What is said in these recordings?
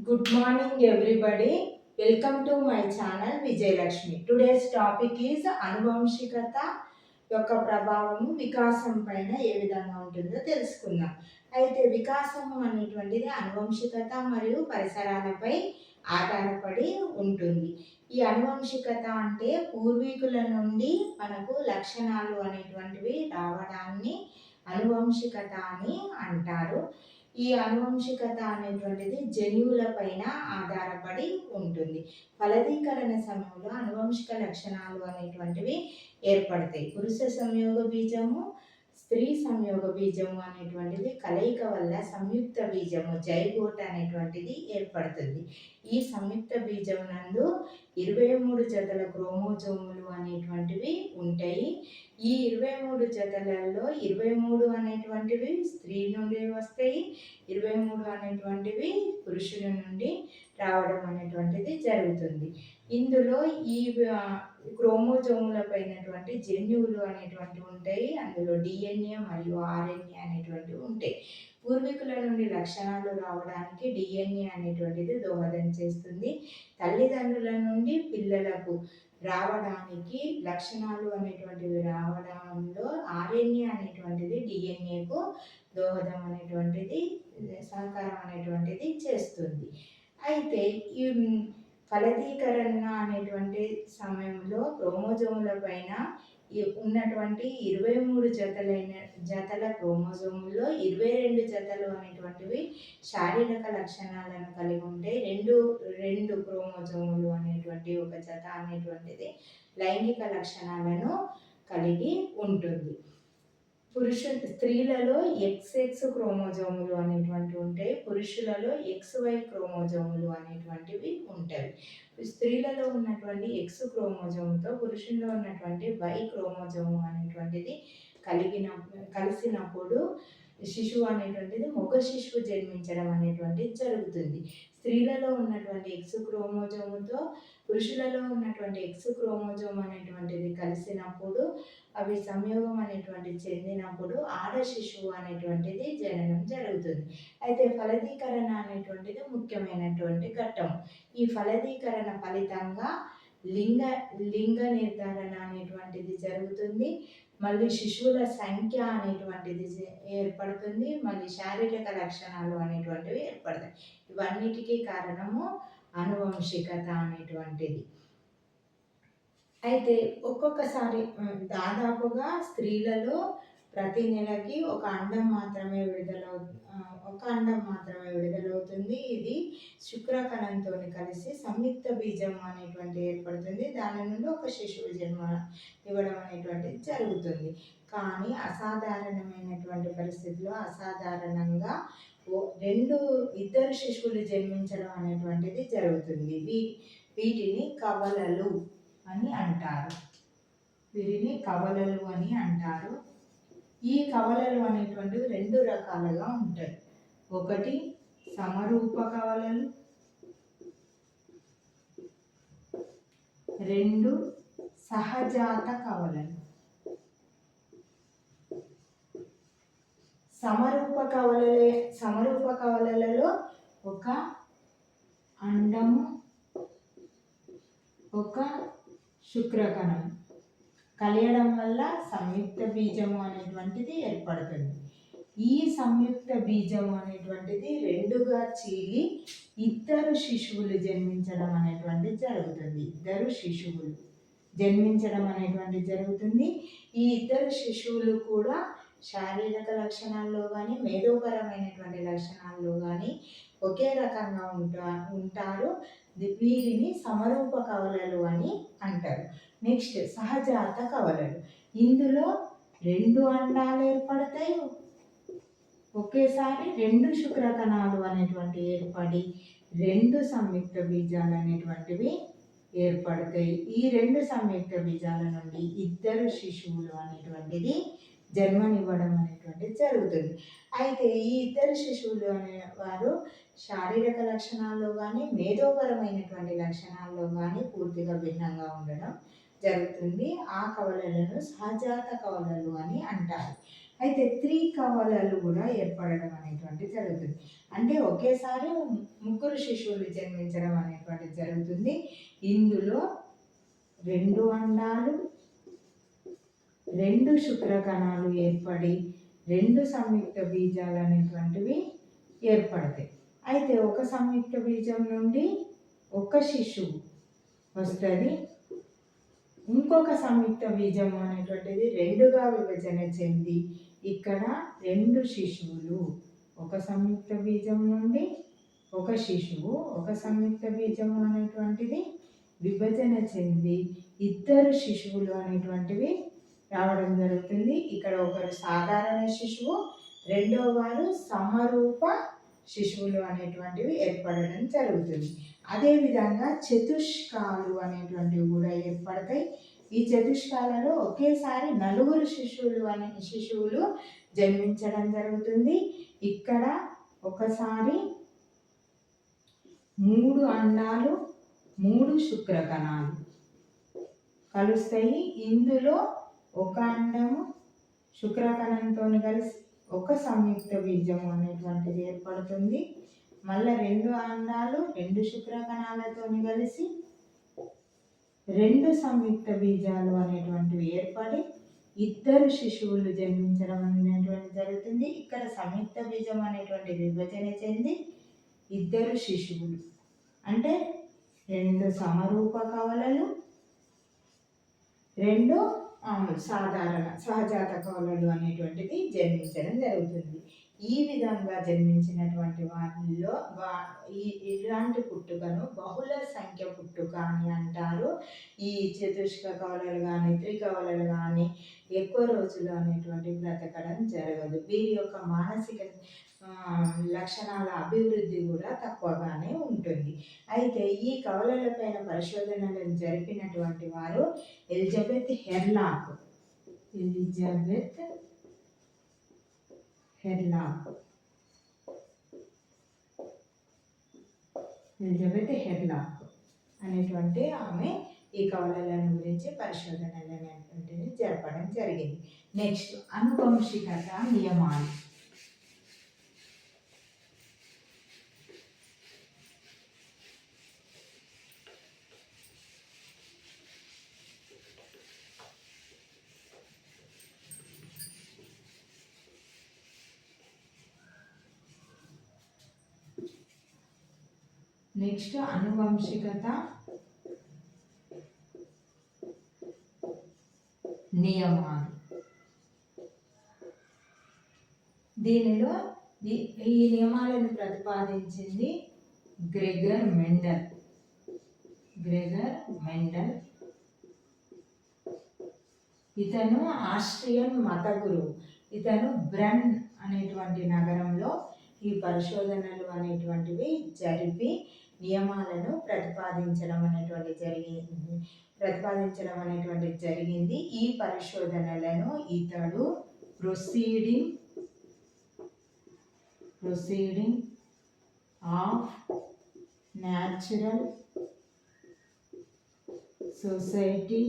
Good morning, everybody. Welcome to my channel Vijay Lakshmi. Today's topic is అనువంశికత యొక్క ప్రభావము వికాసం పైన ఏ విధంగా ఉంటుందో తెలుసుకుందాం. అయితే వికాసము అనేటువంటిది అనువంశికత మరియు పరిసరాలపై ఆధారపడి ఉంటుంది. ఈ అనువంశికత అంటే పూర్వీకుల నుండి మనకు లక్షణాలు అనేటువంటివి రావడాన్ని అనువంశికత అని అంటారు. ఈ అనువంశికత అనేటువంటిది జన్యువుల పైన ఆధారపడి ఉంటుంది. ఫలదీకరణ సమయంలో అనువంశిక లక్షణాలు అనేటువంటివి ఏర్పడతాయి. పురుష సంయోగ బీజము, స్త్రీ సంయోగ బీజము అనేటువంటిది కలయిక వల్ల సంయుక్త బీజము జైగోట్ అనేటువంటిది ఏర్పడుతుంది. ఈ సంయుక్త బీజం నందు 23 జతల క్రోమోజోములు అనేటువంటివి ఉంటాయి. ఈ 23 జతలలో 23 అనేటువంటివి స్త్రీ నుండి వస్తాయి, 23 అనేటువంటివి పురుషుల నుండి రావడం అనేటువంటిది జరుగుతుంది. ఇందులో ఈ క్రోమోజోముల పైనటువంటి జన్యువులు అనేటువంటివి ఉంటాయి. అందులో డిఎన్ఏ మరియు ఆర్ఎన్ఏ అనేటువంటివి ఉంటాయి. పూర్వీకుల నుండి లక్షణాలు రావడానికి డిఎన్ఏ అనేటువంటిది దోహదం చేస్తుంది. తల్లిదండ్రుల నుండి పిల్లలకు రావడానికి లక్షణాలు అనేటువంటివి రావడంలో ఆర్ఎన్ఏ అనేటువంటిది డిఎన్ఏకు దోహదం అనేటువంటిది సహకారం అనేటువంటిది చేస్తుంది. అయితే ఈ ఫలదీకరణ అనేటువంటి సమయంలో క్రోమోజోముల పైన ఉన్నటువంటి 23 జతల క్రోమోజోముల్లో 22 జతలు అనేటువంటివి శారీరక లక్షణాలను కలిగి ఉంటే రెండు క్రోమోజోములు అనేటువంటి ఒక జత అనేటువంటిది లైంగిక లక్షణాలను కలిగి ఉంటుంది. స్త్రీలలో XX క్రోమోజోములు అనేటువంటివి ఉంటాయి, పురుషులలో XY క్రోమోజోములు అనేటువంటివి ఉంటాయి. స్త్రీలలో ఉన్నటువంటి X క్రోమోజోముతో పురుషుల్లో ఉన్నటువంటి Y క్రోమోజోము అనేటువంటిది కలిసినప్పుడు శిశువు అనేటువంటిది మగ శిశువు జన్మించడం అనేటువంటిది జరుగుతుంది. స్త్రీలలో ఉన్నటువంటి X క్రోమోజోముతో పురుషులలో ఉన్నటువంటి X క్రోమోజోమ్ అనేటువంటిది కలిసినప్పుడు అవి సంయోగం అనేటువంటిది చెందినప్పుడు ఆడ శిశువు అనేటువంటిది జననం జరుగుతుంది. అయితే ఫలదీకరణ అనేటువంటిది ముఖ్యమైనటువంటి ఘట్టం. ఈ ఫలదీకరణ ఫలితంగా లింగ నిర్ధారణ అనేటువంటిది జరుగుతుంది. మళ్ళీ శిశువుల సంఖ్య అనేటువంటిది ఏర్పడుతుంది. మళ్ళీ శారీరక లక్షణాలు అనేటువంటివి ఏర్పడతాయి. ఇవన్నిటికీ కారణము అనువంశికత అనేటువంటిది. అయితే ఒక్కొక్కసారి దాదాపుగా స్త్రీలలో ప్రతి నెలకి ఒక అండం మాత్రమే విడుదలవుతుంది. ఇది శుక్రకణంతో కలిసి సంయుక్త బీజం అనేటువంటి ఏర్పడుతుంది. దాని నుండి ఒక శిశువు జన్మ ఇవ్వడం అనేటువంటిది జరుగుతుంది. కానీ అసాధారణమైనటువంటి పరిస్థితుల్లో అసాధారణంగా ఇద్దరు శిశువులు జన్మించడం అనేటువంటిది జరుగుతుంది. వీటిని కవలలు అని అంటారు. ఈ కవలలు అనేటువంటివి 2 రకాలుగా ఉంటాయి. ఒకటి సమరూప కవలలు, 2 సహజాత కవలలు. సమరూప కవలలలో ఒక అండము, ఒక శుక్రకణం కలియడం వల్ల సంయుక్త బీజము అనేటువంటిది ఏర్పడుతుంది. ఈ సంయుక్త బీజము అనేటువంటిది 2గా చీలి ఇద్దరు శిశువులు జన్మించడం అనేటువంటిది జరుగుతుంది. ఈ ఇద్దరు శిశువులు కూడా శారీరక లక్షణాల్లో కానీ మేధోపరమైనటువంటి లక్షణాల్లో కానీ ఒకే రకంగా ఉంటారు. వీరిని సమరూప కవలలు అని అంటారు. నెక్స్ట్ సహజాత కవలలు. ఇందులో 2 అండాలు ఏర్పడతాయి. ఒకేసారి 2 శుక్రకణాలు అనేటువంటి ఏర్పడి 2 సంయుక్త బీజాలు అనేటువంటివి ఏర్పడతాయి. ఈ 2 సంయుక్త బీజాల నుండి ఇద్దరు శిశువులు అనేటువంటిది జన్మనివ్వడం అనేటువంటిది జరుగుతుంది. అయితే ఈ ఇద్దరు శిశువులు అనేవారు శారీరక లక్షణాల్లో కానీ మేధోపరమైనటువంటి లక్షణాల్లో కానీ పూర్తిగా భిన్నంగా ఉండడం జరుగుతుంది. ఆ కవలలను సహజాత కవలలు అని అంటారు. అయితే 3 కవలలు కూడా ఏర్పడడం అనేటువంటి జరుగుతుంది. అంటే ఒకేసారి ముగ్గురు శిశువులు జన్మించడం అనేటువంటిది జరుగుతుంది. ఇందులో 2 అండాలు, 2 శుక్రకణాలు ఏర్పడి 2 సంయుక్త బీజాలు అనేటువంటివి ఏర్పడతాయి. అయితే ఒక సంయుక్త బీజం నుండి ఒక శిశువు వస్తుంది. ఇంకొక సంయుక్త బీజం అనేటువంటిది 2గా విభజన చెంది ఇక్కడ 2 శిశువులు, ఒక సంయుక్త బీజం నుండి ఒక శిశువు, ఒక సంయుక్త బీజం అనేటువంటిది విభజన చెంది 2 శిశువులు అనేటువంటివి రావడం జరుగుతుంది. ఇక్కడ ఒకరు సాధారణ శిశువు, రెండో వారు సమరూప శిశువులు అనేటువంటివి ఏర్పడడం జరుగుతుంది. అదేవిధంగా చతుష్కాలు అనేటువంటివి కూడా ఏర్పడతాయి. ఈ చతుష్కాలలో ఒకేసారి 4 శిశువులు జన్మించడం జరుగుతుంది. ఇక్కడ ఒకసారి 3 అండాలు, 3 శుక్రకణాలు కలుస్తాయి. ఇందులో ఒక అండము శుక్రకణంతో కలిసి ఒక సంయుక్త బీజం అనేటువంటిది ఏర్పడుతుంది. మళ్ళీ 2 అండాలు 2 శుక్రకణాలతో కలిసి 2 సంయుక్త బీజాలు అనేటువంటివి ఏర్పడి 2 శిశువులు జన్మించడం అనేటువంటి జరుగుతుంది. ఇక్కడ సంయుక్త బీజం అనేటువంటి విభజన చెంది 2 శిశువులు అంటే 2 సమరూప కవలలు, 2 సాధారణ సహజాత కవలలు అనేటువంటిది జన్మించడం జరుగుతుంది. ఈ విధంగా జన్మించినటువంటి వారిలో ఇలాంటి పుట్టుకను బహుళ సంఖ్య పుట్టుక అని అంటారు. ఈ చతుష్క కవలలు కానీ త్రికవలలు కానీ ఎక్కువ రోజులు అనేటువంటి బ్రతకడం జరగదు. వీరి యొక్క మానసిక లక్షణాల అభివృద్ధి కూడా తక్కువగానే ఉంటుంది. అయితే ఈ కవలలపైన పరిశోధనలను జరిపినటువంటి వారు ఎలిజబెత్ హెర్లాక్ అనేటువంటి ఆమె ఈ కవలలను గురించి పరిశోధనలు అనేటువంటివి జరపడం జరిగింది. నెక్స్ట్ అనువంశికత నియమాలు. నెక్స్ట్ అనువంశికత నియమాలు. దీనిలో ఈ నియమాలను ప్రతిపాదించింది గ్రెగర్ మెండల్. ఇతను ఆస్ట్రియన్ మత గురువు. ఇతను బ్రన్ అనేటువంటి నగరంలో ఈ పరిశోధనలు అనేటువంటివి జరిపి నియమాలను ప్రతిపాదించడం అనేటువంటిది జరిగింది. ఈ పరిశోధనలను ఇతడు proceeding of natural society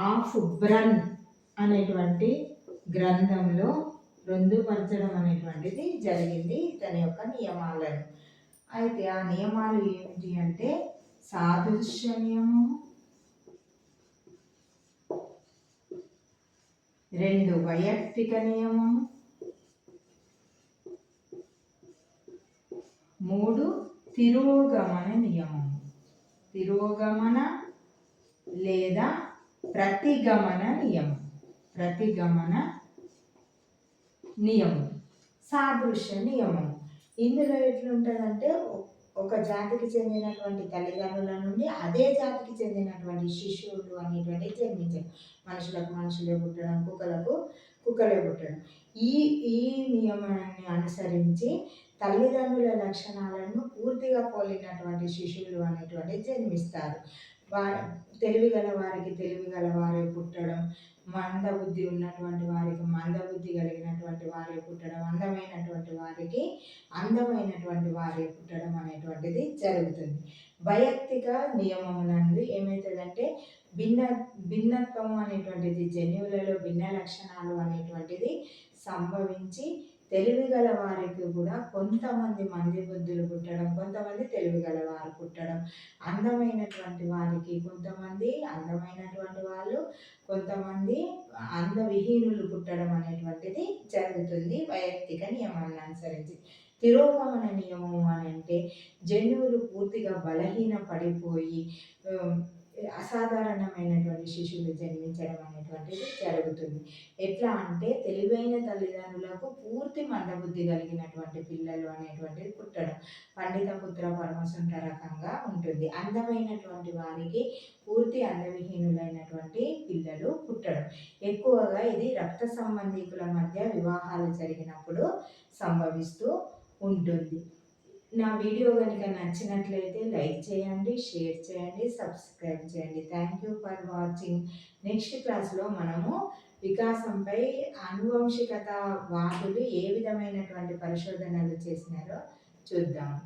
of Brunn అనేటువంటి గ్రంథంలో రొందుపరచడం అనేటువంటిది జరిగింది ఇతని యొక్క నియమాలను. అయితే ఆ నియమాలు ఏమిటి అంటే సాదృశ్య నియమము, 2 వైయక్తిక నియమము, 3 తిరోగమన నియమము. తిరోగమన లేదా ప్రతిగమన నియమం. సాదృశ్య నియమం. ఇందులో ఎట్లుంటుందంటే ఒక జాతికి చెందినటువంటి తల్లిదండ్రుల నుండి అదే జాతికి చెందినటువంటి శిశువులు అనేటువంటి జన్మించడం, మనుషులకు మనుషులే పుట్టడం, కుక్కలకు కుక్కలే పుట్టడం. ఈ నియమాన్ని అనుసరించి తల్లిదండ్రుల లక్షణాలను పూర్తిగా పోలినటువంటి శిశువులు అనేటువంటి జన్మిస్తారు. తెలివిగల వారికి తెలివిగల వారే పుట్టడం, మందబుద్ధి ఉన్నటువంటి వారికి మందబుద్ధి కలిగినటువంటి వారే పుట్టడం, అందమైనటువంటి వారికి అందమైనటువంటి వారే పుట్టడం అనేటువంటిది జరుగుతుంది. వైయక్తిక నియమం నందు ఏమవుతుందంటే భిన్న భిన్నత్వం అనేటువంటిది, జన్యువులలో భిన్న లక్షణాలు అనేటువంటిది సంభవించి తెలివిగల వారికి కూడా కొంతమంది మంది బుద్ధులు పుట్టడం, కొంతమంది తెలివిగల వారు పుట్టడం, అందమైనటువంటి వారికి కొంతమంది అందమైనటువంటి వాళ్ళు, కొంతమంది అందవిహీనులు పుట్టడం అనేటువంటిది జరుగుతుంది వైయక్తిక నియమాన్ని అనుసరించి. తిరోగమన నియమం అని అంటే జన్యువులు పూర్తిగా బలహీన పడిపోయి అసాధారణమైనటువంటి శిశువులు జన్మించడం అనేటువంటిది జరుగుతుంది. ఎట్లా అంటే తెలివైన తల్లిదండ్రులకు పూర్తి మందబుద్ధి కలిగినటువంటి పిల్లలు అనేటువంటిది పుట్టడం పండిత పుత్ర పరమసుంట రకంగా ఉంటుంది. అందమైనటువంటి వారికి పూర్తి అందవిహీనులైనటువంటి పిల్లలు పుట్టడం. ఎక్కువగా ఇది రక్త సంబంధికుల మధ్య వివాహాలు జరిగినప్పుడు సంభవిస్తూ ఉంటుంది. నా వీడియో కనుక నచ్చినట్లయితే లైక్ చేయండి, షేర్ చేయండి, సబ్స్క్రైబ్ చేయండి. Thank you for watching. Next క్లాస్లో మనము వికాసంపై ఆనువంశికత వాదులు ఏ విధమైనటువంటి పరిశోధనలు చేసినారో చూద్దాము.